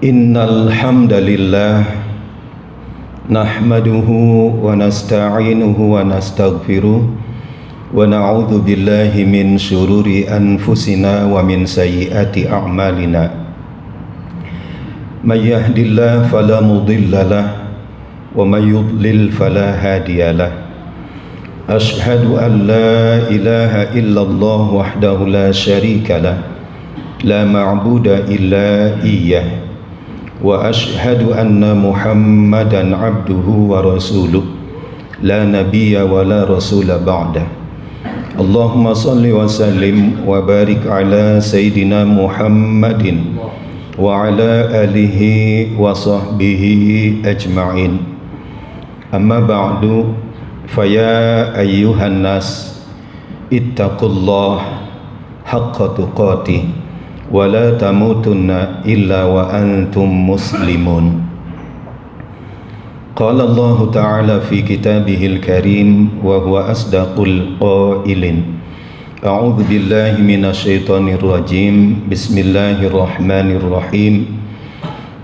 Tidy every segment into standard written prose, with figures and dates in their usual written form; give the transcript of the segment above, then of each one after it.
Innal hamdalillah nahmaduhu wa nasta'inuhu wa nastaghfiruh wa na'udzu billahi min syururi anfusina wa min sayyiati a'malina. May yahdihillahu fala mudhillalah wa may yudlil fala hadiyalah. Ashhadu an la ilaha illallah wahdahu la syarikalah la ma'buda illa iyyah wa ashhadu anna Muhammadan abduhu wa rasuluh la nabiyya wa la rasula ba'dah. Allahumma salli wa sallim wa barik ala sayyidina Muhammadin wa ala alihi wa sahbihi ajma'in. Amma ba'du, faya ayyuhan nas ittaqullah haqqa tuqatih wa la tamutunna illa wa antum muslimun. Qala Allah Ta'ala fi kitabihil karim wa huwa asdaqul qailin. A'udzu billahi minasyaitonir rajim. Bismillahirrahmanirrahim.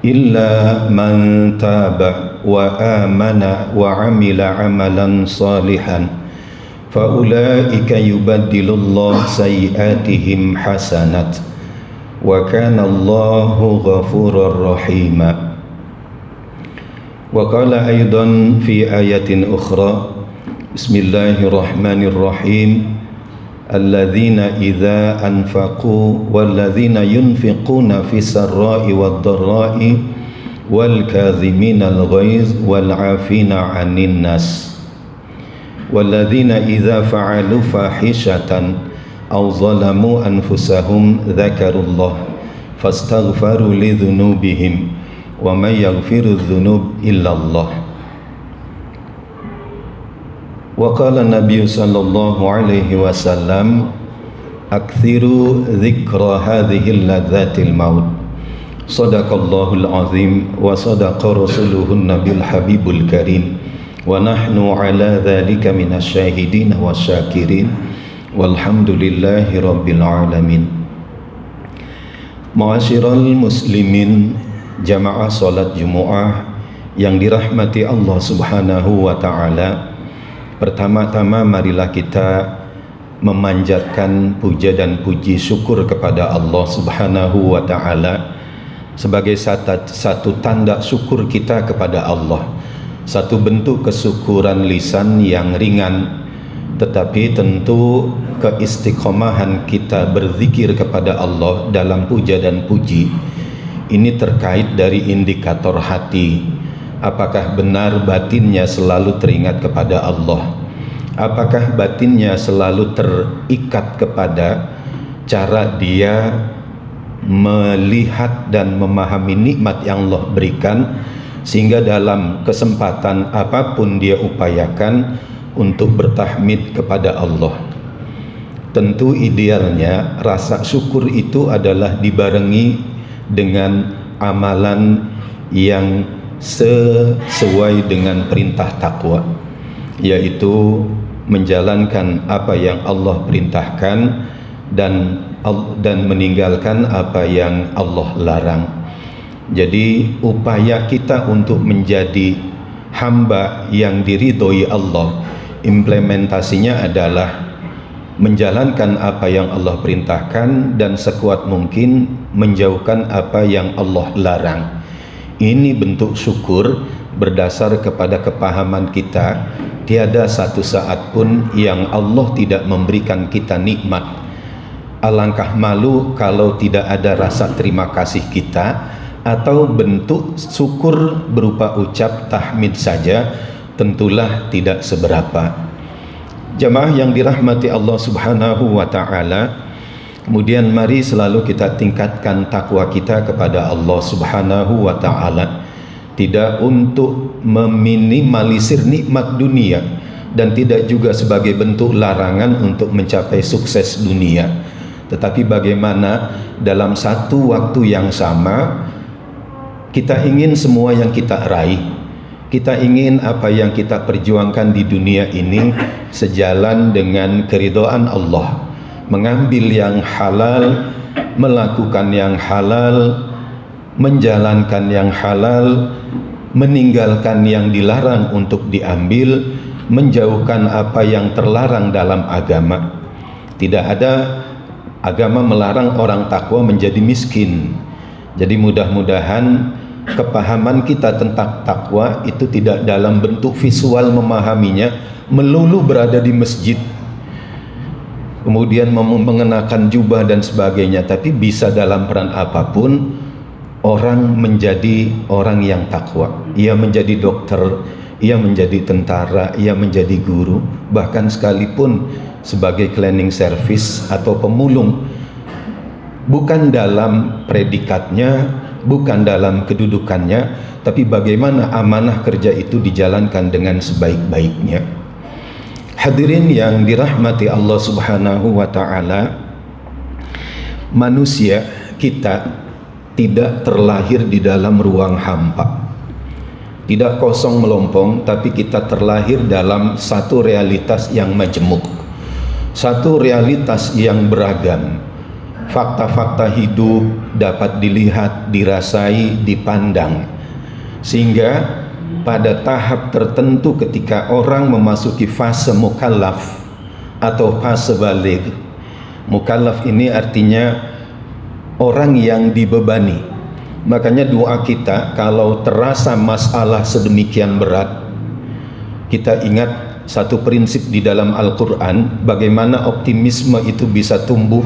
Illa man taba wa amana wa amila amalan salihan fa ulaika yubaddilullahu sayyi'atihim hasanat wa kana Allahu ghafurur rahima. Wa qala aidan fi ayatin ukhra, bismillahirrahmanirrahim, alladzina idza anfaqu walladzina yunfiquna fis sarra'i wad dharra'i wal kadhiminal ghaiz wal 'afina 'anil nas walladzina idza fa'alu fahishatan aw zalamu anfusahum dzakarullah fastaghfaru lidzunubihim wa may yaghfiru dzunub illallah. Wa qala Nabi sallallahu alaihi wasallam akthiru dzikra hadhihi ladzatil maut. Sadaqallahul azim wa sadaqa rasuluhun nabil habibul karim wa nahnu ala dzalika minasyahidin wasyakirin walhamdulillahi rabbil alamin. Ma'asyiral muslimin, jamaah salat Jumat yang dirahmati Allah Subhanahu wa taala. Pertama-tama marilah kita memanjatkan puja dan puji syukur kepada Allah Subhanahu wa taala sebagai satu tanda syukur kita kepada Allah, satu bentuk kesyukuran lisan yang ringan, tetapi tentu keistiqomahan kita berzikir kepada Allah dalam puja dan puji ini terkait dari indikator hati. Apakah benar batinnya selalu teringat kepada Allah? Apakah batinnya selalu terikat kepada cara dia melihat dan memahami nikmat yang Allah berikan, sehingga dalam kesempatan apapun dia upayakan untuk bertahmid kepada Allah. Tentu idealnya rasa syukur itu adalah dibarengi dengan amalan yang sesuai dengan perintah takwa, yaitu menjalankan apa yang Allah perintahkan dan meninggalkan apa yang Allah larang. Jadi upaya kita untuk menjadi hamba yang diridhoi Allah, implementasinya adalah menjalankan apa yang Allah perintahkan dan sekuat mungkin menjauhkan apa yang Allah larang. Ini bentuk syukur berdasar kepada kepahaman kita, tiada satu saat pun yang Allah tidak memberikan kita nikmat. Alangkah malu kalau tidak ada rasa terima kasih kita, atau bentuk syukur berupa ucap tahmid saja tentulah tidak seberapa. Jamaah yang dirahmati Allah Subhanahu wa taala, kemudian mari selalu kita tingkatkan takwa kita kepada Allah Subhanahu wa taala, tidak untuk meminimalisir nikmat dunia dan tidak juga sebagai bentuk larangan untuk mencapai sukses dunia, tetapi bagaimana dalam satu waktu yang sama kita ingin semua yang kita raih, kita ingin apa yang kita perjuangkan di dunia ini sejalan dengan keridhaan Allah, mengambil yang halal, melakukan yang halal, menjalankan yang halal, meninggalkan yang dilarang untuk diambil, menjauhkan apa yang terlarang dalam agama. Tidak ada agama melarang orang takwa menjadi miskin. Jadi mudah-mudahan kepahaman kita tentang takwa itu tidak dalam bentuk visual memahaminya, melulu berada di masjid, kemudian mengenakan jubah dan sebagainya, tapi bisa dalam peran apapun orang menjadi orang yang takwa. Ia menjadi dokter, ia menjadi tentara, ia menjadi guru, bahkan sekalipun sebagai cleaning service atau pemulung. Bukan dalam predikatnya, bukan dalam kedudukannya, tapi bagaimana amanah kerja itu dijalankan dengan sebaik-baiknya. Hadirin yang dirahmati Allah Subhanahu wa ta'ala, manusia kita tidak terlahir di dalam ruang hampa, tidak kosong melompong, tapi kita terlahir dalam satu realitas yang majemuk, satu realitas yang beragam. Fakta-fakta hidup dapat dilihat, dirasai, dipandang, sehingga pada tahap tertentu ketika orang memasuki fase mukallaf atau fase baligh. Mukallaf ini artinya orang yang dibebani. Makanya doa kita kalau terasa masalah sedemikian berat, kita ingat satu prinsip di dalam Al-Quran, bagaimana optimisme itu bisa tumbuh,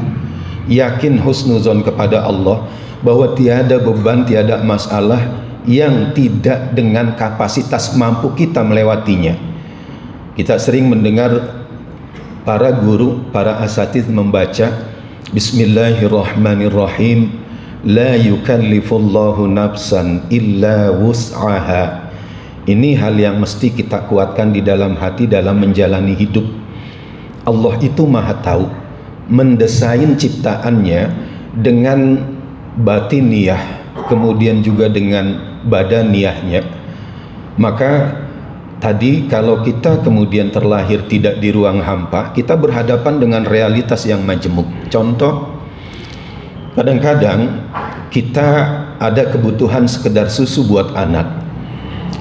yakin husnuzon kepada Allah, bahwa tiada beban, tiada masalah yang tidak dengan kapasitas mampu kita melewatinya. Kita sering mendengar para guru, para asatidz membaca Bismillahirrahmanirrahim, la yukallifullahu nafsan illa wus'aha. Ini hal yang mesti kita kuatkan di dalam hati dalam menjalani hidup. Allah itu maha tahu, mendesain ciptaannya dengan batiniyah, kemudian juga dengan badaniyahnya. Maka tadi kalau kita kemudian terlahir tidak di ruang hampa, kita berhadapan dengan realitas yang majemuk. Contoh, kadang-kadang kita ada kebutuhan sekedar susu buat anak,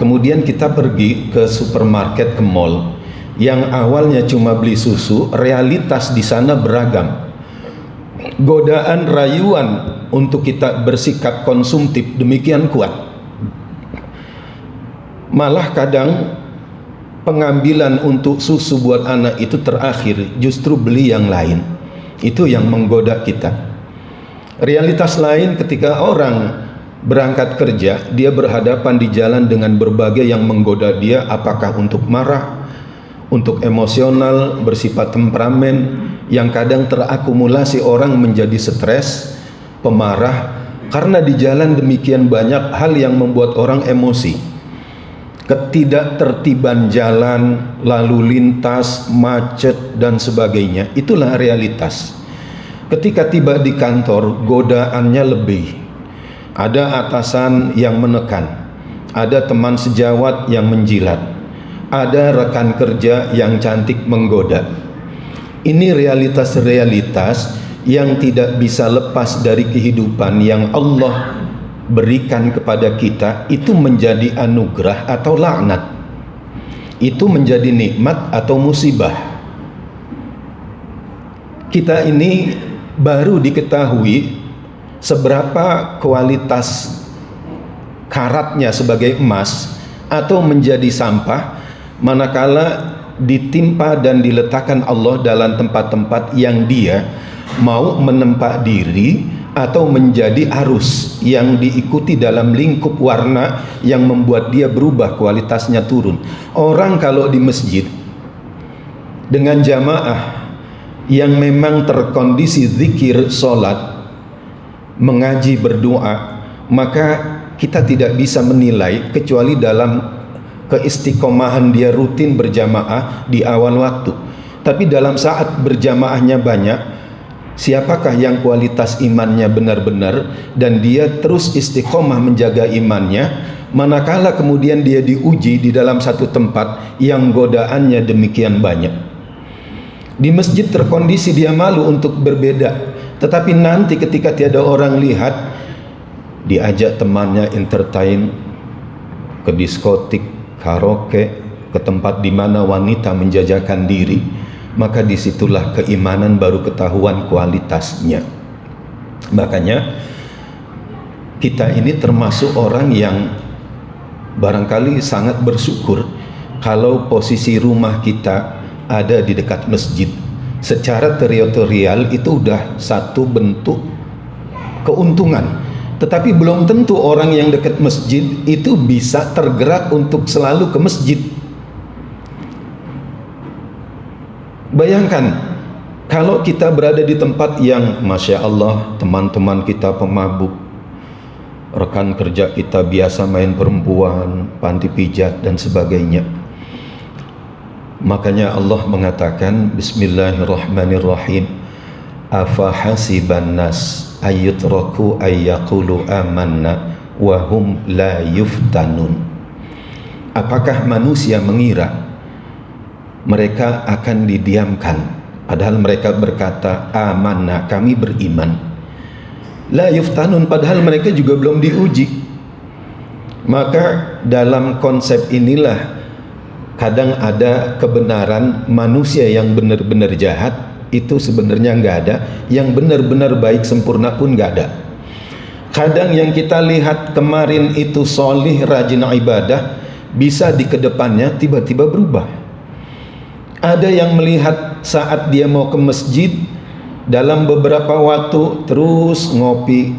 kemudian kita pergi ke supermarket, ke mall, yang awalnya cuma beli susu, realitas di sana beragam. Godaan, rayuan untuk kita bersikap konsumtif demikian kuat. Malah kadang pengambilan untuk susu buat anak itu terakhir, justru beli yang lain. Itu yang menggoda kita. Realitas lain ketika orang berangkat kerja, dia berhadapan di jalan dengan berbagai yang menggoda dia, apakah untuk marah, untuk emosional, bersifat temperamen, yang kadang terakumulasi orang menjadi stres, pemarah, karena di jalan demikian banyak hal yang membuat orang emosi. Ketidaktertiban jalan, lalu lintas, macet, dan sebagainya, itulah realitas. Ketika tiba di kantor, godaannya lebih. Ada atasan yang menekan, ada teman sejawat yang menjilat, ada rekan kerja yang cantik menggoda. Ini realitas-realitas yang tidak bisa lepas dari kehidupan yang Allah berikan kepada kita. Itu menjadi anugerah atau laknat, itu menjadi nikmat atau musibah. Kita ini baru diketahui seberapa kualitas karatnya sebagai emas atau menjadi sampah manakala ditimpa dan diletakkan Allah dalam tempat-tempat yang dia mau menempa diri atau menjadi arus yang diikuti dalam lingkup warna yang membuat dia berubah, kualitasnya turun. Orang kalau di masjid dengan jamaah yang memang terkondisi zikir, sholat, mengaji, berdoa, maka kita tidak bisa menilai kecuali dalam keistiqomahan dia rutin berjamaah di awal waktu. Tapi dalam saat berjamaahnya banyak, siapakah yang kualitas imannya benar-benar dan dia terus istiqomah menjaga imannya, manakala kemudian dia diuji di dalam satu tempat yang godaannya demikian banyak. Di masjid terkondisi dia malu untuk berbeda, tetapi nanti ketika tiada orang lihat, diajak temannya entertain ke diskotik, karaoke, ke tempat di mana wanita menjajakan diri, maka disitulah keimanan baru ketahuan kualitasnya. Makanya kita ini termasuk orang yang barangkali sangat bersyukur kalau posisi rumah kita ada di dekat masjid. Secara teritorial itu udah satu bentuk keuntungan. Tetapi belum tentu orang yang dekat masjid itu bisa tergerak untuk selalu ke masjid. Bayangkan kalau kita berada di tempat yang Masya Allah teman-teman kita pemabuk, rekan kerja kita biasa main perempuan, panti pijat dan sebagainya. Makanya Allah mengatakan Bismillahirrahmanirrahim, afa hasiban nas ayyutraku ayyaqulu amanna wa hum la yuftanun. Apakah manusia mengira mereka akan didiamkan padahal mereka berkata amanna, kami beriman, la yuftanun, padahal mereka juga belum diuji. Maka dalam konsep inilah kadang ada kebenaran manusia yang benar-benar jahat itu sebenarnya nggak ada, yang benar-benar baik sempurna pun nggak ada. Kadang yang kita lihat kemarin itu solih, rajin ibadah, bisa di kedepannya tiba-tiba berubah. Ada yang melihat saat dia mau ke masjid dalam beberapa waktu terus ngopi.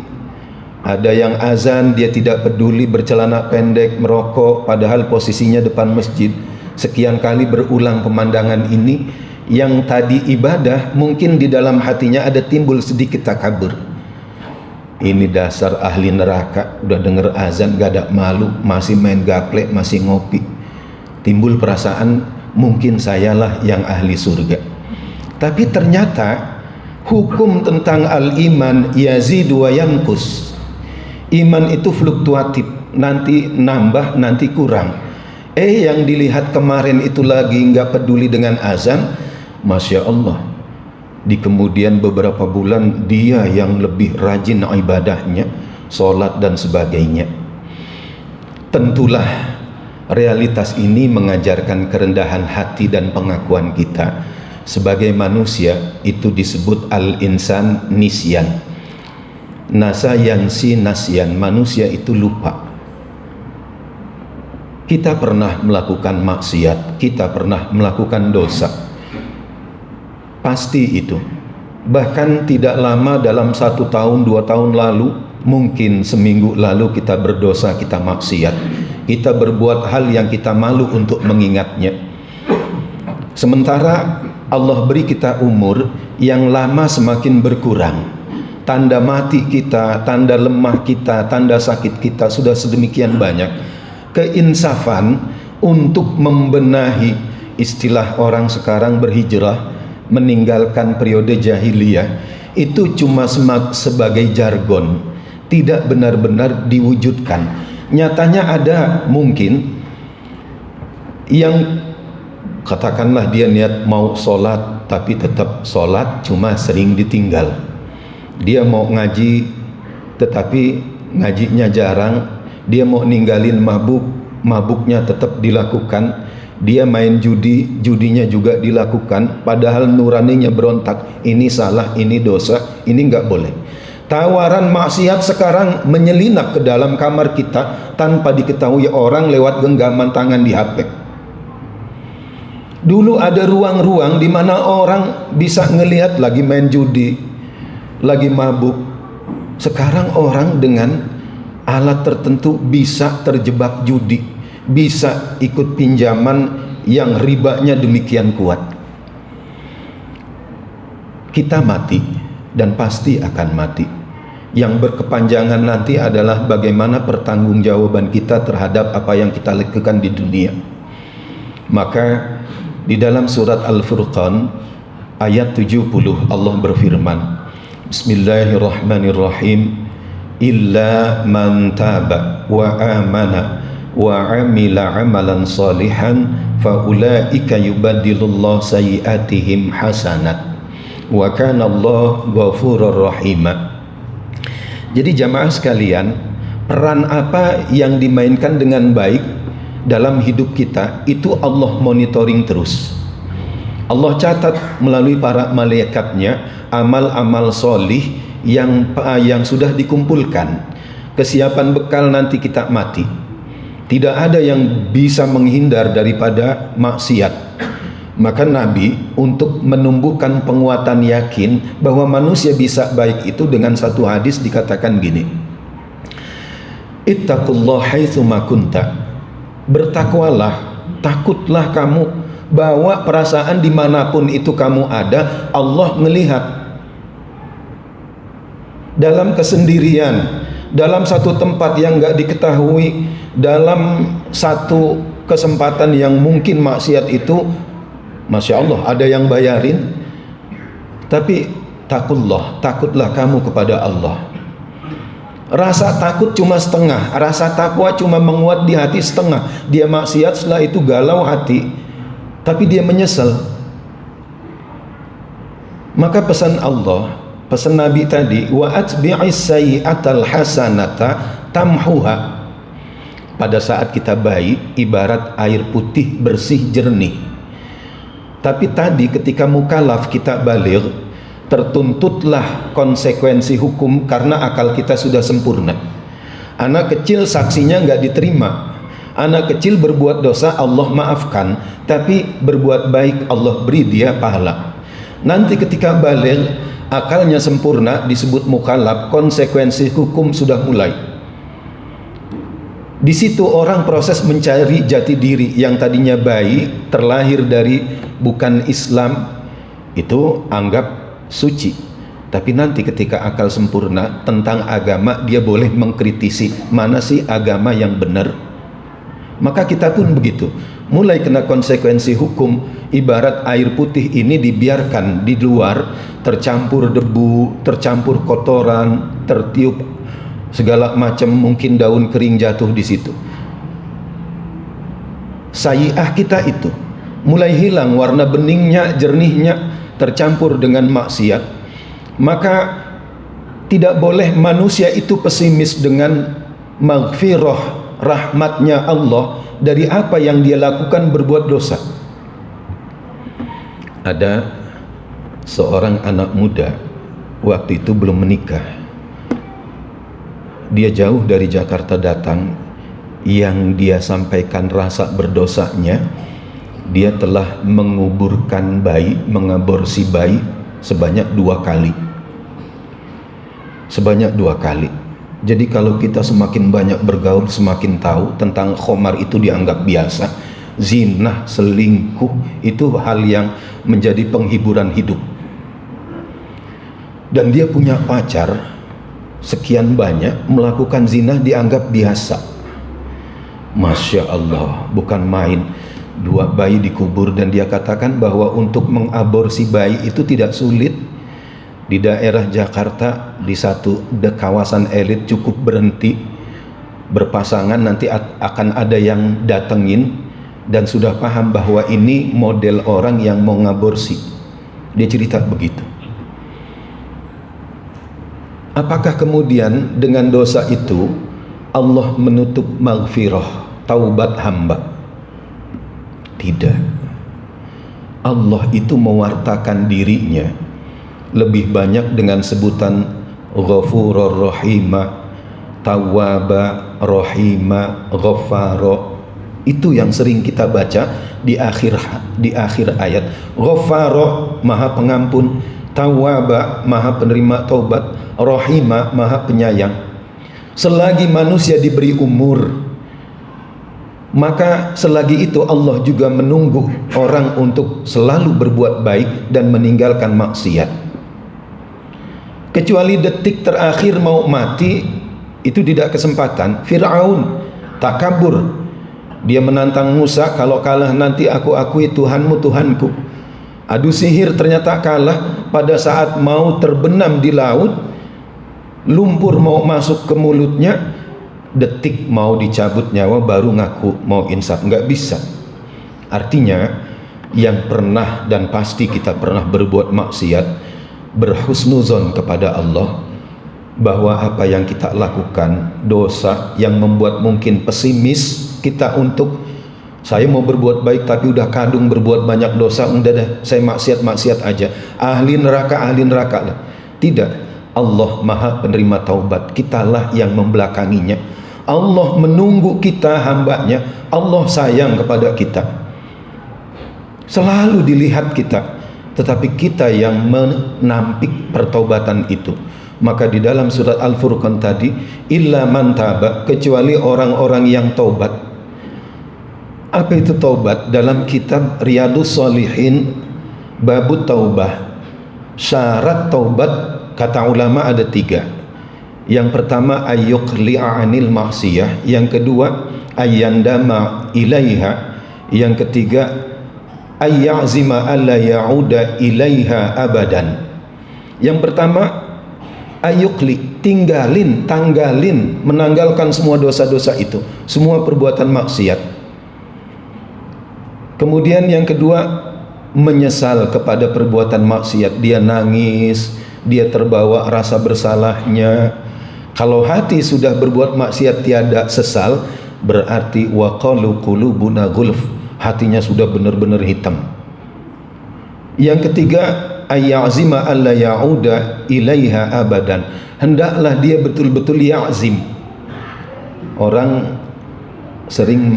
Ada yang azan dia tidak peduli, bercelana pendek, merokok, padahal posisinya depan masjid. Sekian kali berulang pemandangan ini, yang tadi ibadah mungkin di dalam hatinya ada timbul sedikit takabur. Ini dasar ahli neraka, udah denger azan gak ada malu, masih main gaplek, masih ngopi. Timbul perasaan mungkin sayalah yang ahli surga. Tapi ternyata hukum tentang al-iman yazidu wa yanqus. Iman itu fluktuatif, nanti nambah, nanti kurang. Yang dilihat kemarin itu lagi nggak peduli dengan azan, Masya Allah, di kemudian beberapa bulan dia yang lebih rajin ibadahnya, sholat dan sebagainya. Tentulah realitas ini mengajarkan kerendahan hati dan pengakuan kita sebagai manusia. Itu disebut al-insan nisyan. Nasa yansi nasyan, manusia itu lupa. Kita pernah melakukan maksiat, kita pernah melakukan dosa, pasti itu. Bahkan tidak lama, dalam 1 tahun 2 tahun lalu, mungkin seminggu lalu kita berdosa, kita maksiat, kita berbuat hal yang kita malu untuk mengingatnya. Sementara Allah beri kita umur yang lama semakin berkurang. Tanda mati kita, tanda lemah kita, tanda sakit kita sudah sedemikian banyak. Keinsafan untuk membenahi, istilah orang sekarang berhijrah, meninggalkan periode jahiliyah, itu cuma sebagai jargon, tidak benar-benar diwujudkan. Nyatanya ada mungkin yang katakanlah dia niat mau sholat tapi tetap sholat cuma sering ditinggal. Dia mau ngaji tetapi ngajinya jarang. Dia mau ninggalin mabuk, mabuknya tetap dilakukan. Dia main judi, judinya juga dilakukan, padahal nuraninya berontak, ini salah, ini dosa, ini nggak boleh. Tawaran maksiat sekarang menyelinap ke dalam kamar kita tanpa diketahui orang lewat genggaman tangan di HP. Dulu ada ruang-ruang di mana orang bisa ngelihat lagi main judi, lagi mabuk. Sekarang orang dengan alat tertentu bisa terjebak judi, bisa ikut pinjaman yang ribanya demikian kuat. Kita mati dan pasti akan mati. Yang berkepanjangan nanti adalah bagaimana pertanggungjawaban kita terhadap apa yang kita lakukan di dunia. Maka di dalam surat Al-Furqan ayat 70 Allah berfirman, Bismillahirrahmanirrahim, illa man taba wa amana wa amila amalan salihan fa ulaika yubaddilullahu sayiatihim hasanat wa kana Allah ghafurur rahim. Jadi jamaah sekalian, peran apa yang dimainkan dengan baik dalam hidup kita, itu Allah monitoring terus. Allah catat melalui para malaikatnya amal-amal solih yang sudah dikumpulkan, kesiapan bekal nanti kita mati. Tidak ada yang bisa menghindar daripada maksiat. Maka Nabi untuk menumbuhkan penguatan yakin bahwa manusia bisa baik itu dengan satu hadis dikatakan gini, ittaqullah haitsuma kunta, bertakwalah, takutlah kamu, bahwa perasaan dimanapun itu kamu ada, Allah melihat. Dalam kesendirian, dalam satu tempat yang gak diketahui, dalam satu kesempatan yang mungkin maksiat itu, Masya Allah, ada yang bayarin. Tapi takutlah kamu kepada Allah. Rasa takut cuma setengah, rasa takwa cuma menguat di hati setengah. Dia maksiat, setelah itu galau hati, tapi dia menyesal. Maka pesan Allah, pesan Nabi tadi, wa atbi'is sayyi'atal hasanata tamhuha. Pada saat kita baik, ibarat air putih bersih jernih. Tapi tadi ketika mukallaf kita baligh, tertuntutlah konsekuensi hukum karena akal kita sudah sempurna. Anak kecil saksinya nggak diterima. Anak kecil berbuat dosa Allah maafkan, tapi berbuat baik Allah beri dia pahala. Nanti ketika baligh, akalnya sempurna, disebut mukallaf, konsekuensi hukum sudah mulai. Di situ orang proses mencari jati diri. Yang tadinya baik, terlahir dari bukan Islam, itu anggap suci. Tapi nanti ketika akal sempurna tentang agama, dia boleh mengkritisi mana sih agama yang benar. Maka kita pun begitu, mulai kena konsekuensi hukum. Ibarat air putih ini dibiarkan di luar, tercampur debu, tercampur kotoran, tertiup segala macam, mungkin daun kering jatuh di situ. Sayyi'ah kita itu mulai hilang warna beningnya, jernihnya, tercampur dengan maksiat. Maka tidak boleh manusia itu pesimis dengan maghfirah, rahmatnya Allah dari apa yang dia lakukan berbuat dosa. Ada seorang anak muda, waktu itu belum menikah. Dia jauh dari Jakarta datang. Yang dia sampaikan rasa berdosanya, dia telah menguburkan bayi, mengaborsi bayi sebanyak 2 kali. Sebanyak 2 kali. Jadi kalau kita semakin banyak bergaul, semakin tahu tentang khomar itu dianggap biasa. Zina, selingkuh itu hal yang menjadi penghiburan hidup. Dan dia punya pacar sekian banyak, melakukan zina dianggap biasa. Masya Allah, bukan main. 2 bayi dikubur, dan dia katakan bahwa untuk mengaborsi bayi itu tidak sulit. Di daerah Jakarta, di satu kawasan elit, cukup berhenti berpasangan, nanti akan ada yang datengin dan sudah paham bahwa ini model orang yang mau ngaborsi. Dia cerita begitu. Apakah kemudian dengan dosa itu Allah menutup maghfirah, taubat hamba? Tidak. Allah itu mewartakan dirinya lebih banyak dengan sebutan Ghafurur Rahima, Tawwaba, Rahima, Ghafaro. Itu yang sering kita baca di akhir ayat. Ghafaro, Maha Pengampun, Tawwaba, Maha Penerima Taubat, Rahima, Maha Penyayang. Selagi manusia diberi umur, maka selagi itu Allah juga menunggu orang untuk selalu berbuat baik dan meninggalkan maksiat. Kecuali detik terakhir mau mati, itu tidak kesempatan. Fir'aun takabur, dia menantang Musa, kalau kalah nanti aku akui Tuhanmu Tuhanku. Adu sihir, ternyata kalah. Pada saat mau terbenam di laut, lumpur mau masuk ke mulutnya, detik mau dicabut nyawa baru ngaku mau insaf. Nggak bisa. Artinya yang pernah dan pasti kita pernah berbuat maksiat, berhusnuzon kepada Allah, bahwa apa yang kita lakukan dosa yang membuat mungkin pesimis kita untuk saya mau berbuat baik tapi udah kadung berbuat banyak dosa, udah dah saya maksiat aja, ahli neraka lah. Tidak, Allah Maha penerima taubat, kitalah yang membelakanginya. Allah menunggu kita hambanya, Allah sayang kepada kita, selalu dilihat kita, tetapi kita yang menampik pertaubatan itu. Maka di dalam surat Al-Furqan tadi, illa man taba, kecuali orang-orang yang taubat. Apa itu taubat? Dalam kitab Riyadhus Shalihin babut taubah, syarat taubat kata ulama ada 3. Yang pertama ayyuqli'a 'anil ma'siyah, yang kedua ayyandama ilaiha, yang ketiga ayyazima alla ya'uda ilaiha abadan. Yang pertama ayukli, tanggalin, menanggalkan semua dosa-dosa itu, semua perbuatan maksiat. Kemudian yang kedua, menyesal kepada perbuatan maksiat, dia nangis, dia terbawa rasa bersalahnya. Kalau hati sudah berbuat maksiat tiada sesal, berarti waqalu qulubuna ghulf, hatinya sudah benar-benar hitam. Yang ketiga ayyazima alla ya'uda ilaiha abadan, hendaklah dia betul-betul ya'zim. Orang sering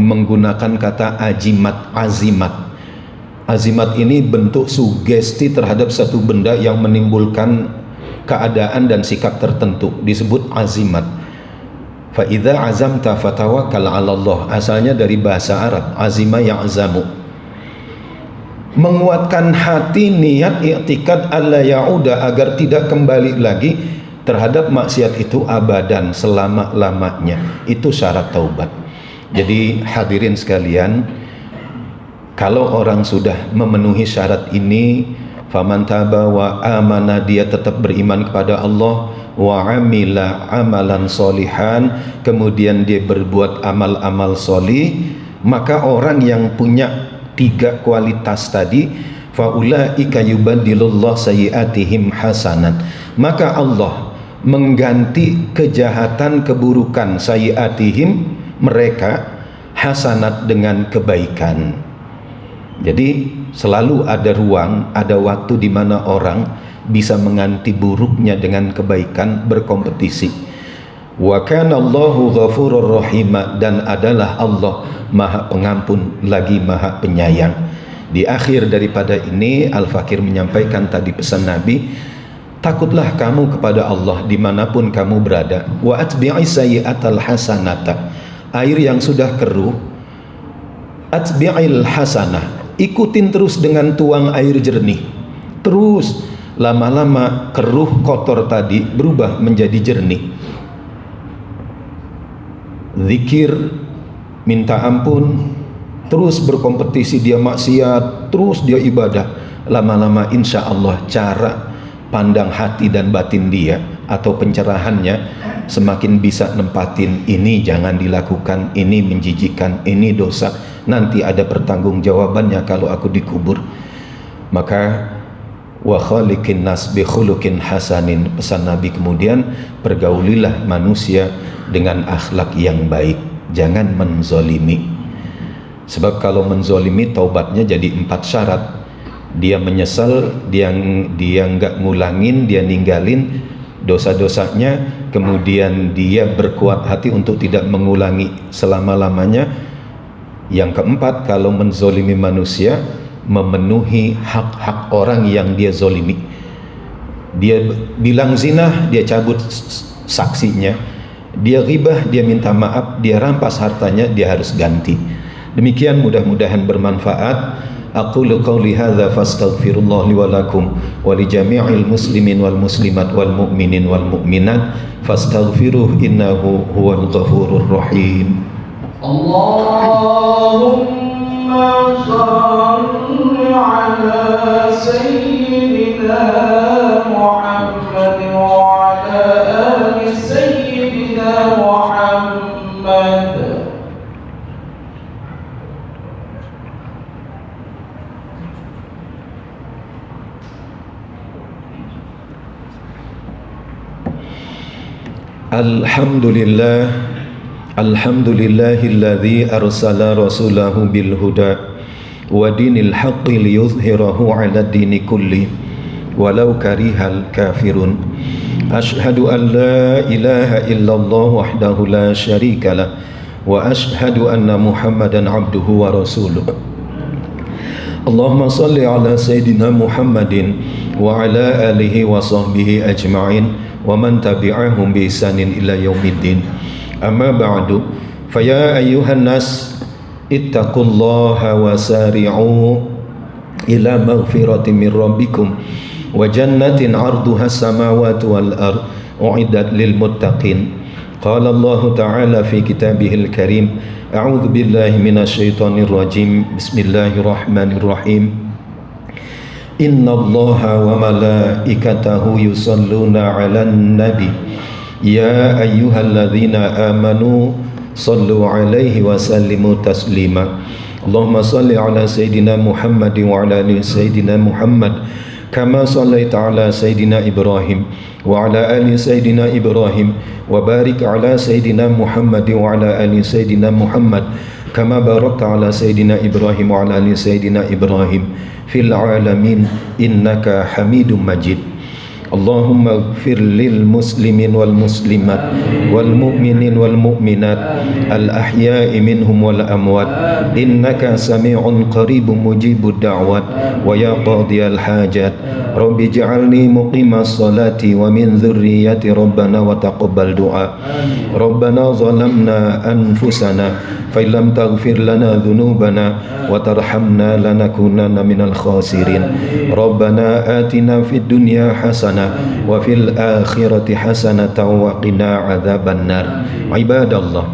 menggunakan kata azimat ini bentuk sugesti terhadap satu benda yang menimbulkan keadaan dan sikap tertentu, disebut azimat. Fa idza azamta fatawakkal 'ala Allah, asalnya dari bahasa Arab azima ya'zamu, menguatkan hati, niat, i'tikad alla ya'uda, agar tidak kembali lagi terhadap maksiat itu abadan, selama-lamanya. Itu syarat taubat. Jadi hadirin sekalian, kalau orang sudah memenuhi syarat ini, faman taba wa amana, dia tetap beriman kepada Allah, wa amila amalan solihan, kemudian dia berbuat amal-amal solih, maka orang yang punya 3 kualitas tadi, faulaika yubaddilullah sayyiatihim hasanat, maka Allah mengganti kejahatan, keburukan, sayyiatihim, mereka, hasanat, dengan kebaikan. Jadi selalu ada ruang, ada waktu di mana orang bisa mengganti buruknya dengan kebaikan, berkompetisi. Wa kana Allahu ghafurur rahima, dan adalah Allah Maha Pengampun lagi Maha Penyayang. Di akhir daripada ini Al-Fakir menyampaikan tadi pesan Nabi, takutlah kamu kepada Allah dimanapun kamu berada. Wa atbi'i sayyi'atal hasanata, air yang sudah keruh, atbi'il hasanah, ikutin terus dengan tuang air jernih. Terus lama-lama keruh kotor tadi berubah menjadi jernih. Zikir, minta ampun, terus berkompetisi, dia maksiat, terus dia ibadah, lama-lama insya Allah cara pandang hati dan batin dia atau pencerahannya semakin bisa nempatin, ini jangan dilakukan, ini menjijikan, ini dosa, nanti ada pertanggungjawabannya kalau aku dikubur. Maka wa khaliqin nas bi khuluqin hasanin, pesan Nabi kemudian, pergaulilah manusia dengan akhlak yang baik, jangan menzolimi. Sebab kalau menzolimi taubatnya jadi 4 syarat. Dia menyesal, dia nggak ngulangin, dia ninggalin dosa-dosanya, kemudian dia berkuat hati untuk tidak mengulangi selama-lamanya. Yang keempat, kalau menzolimi manusia, memenuhi hak-hak orang yang dia zolimi. Dia bilang zina, dia cabut saksinya. Dia ghibah, dia minta maaf. Dia rampas hartanya, dia harus ganti. Demikian, mudah-mudahan bermanfaat. Aqulu qawli hadza fastaghfirullah li wa lakum wa li jami'il muslimin wal muslimat wal mu'minin wal mu'minat fastaghfiruh innahu huwal ghafurur rahim. Allahumma shalli ala sayyidina Muhammad wa ala ali sayyidina Muhammad. Alhamdulillah, alhamdulillahilladzi arsala rasulahu bil huda wa dinil haqqi liyuzhirahu 'ala dini kulli walau karihal kafirun. Ashhadu an la ilaha illallah wahdahu la syarikalah wa ashhadu anna Muhammadan abduhu wa rasuluh. Allahumma salli ala sayyidina Muhammadin wa ala alihi wa sahbihi ajma'in wa man tabi'ahum bi ihsanin ila yaumiddin. Amma ba'du, faya ayyuhan nas ittaqullaha wa sari'u ila maghfiratin min rabbikum wa jannatin 'arduha as-samawati wal ard u'iddat lil muttaqin. Qala Allah ta'ala fi kitabihil karim, a'udzu billahi minasy syaithanir rajim. Bismillahirrahmanirrahim. Inna Allaha wa malaikatahu yusalluna 'alan nabi ya ayyuhalladzina amanu sallu 'alaihi wa sallimu taslima. Allahumma salli 'ala sayidina Muhammad wa 'ala ali sayidina Muhammad kama sallaita 'ala sayidina Ibrahim wa 'ala ali sayidina Ibrahim wa barik 'ala sayidina Muhammad wa 'ala ali sayidina Muhammad kama barakta 'ala sayidina Ibrahim wa 'ala ali sayidina Ibrahim fil alamin innaka Hamidum Majid. Allahumma ighfir lil muslimin wal muslimat wal mu'minin wal mu'minat al ahya'i minhum wal amwat innaka sami'un qaribun mujibud da'wat wa ya qadiyal hajat. Rabbi ij'alni muqimas salati wa min dhurriyyati rabbana wa taqabbal du'a. Rabbana zalamna anfusana fa illam taghfir lana dhunubana wa tarhamna lanakunanna minal khasirin. Rabbana atina fid dunya hasanah wa fil akhirati hasanatan wa qina adzaban nar. Ibadallah,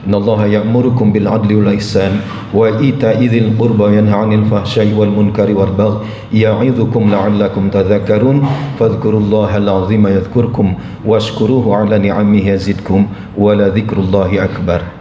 innallaha ya'murukum bil adli wal ihsan wa ita'i dzil qurba wa yanha 'anil fahsya'i wal munkari wal baghi ya'idzukum la'allakum tadhakkarun. Fadhkurullaha al-'azima yadhkurkum washkuruhu 'ala ni'amihi yazidkum wa la dzikrullahi akbar.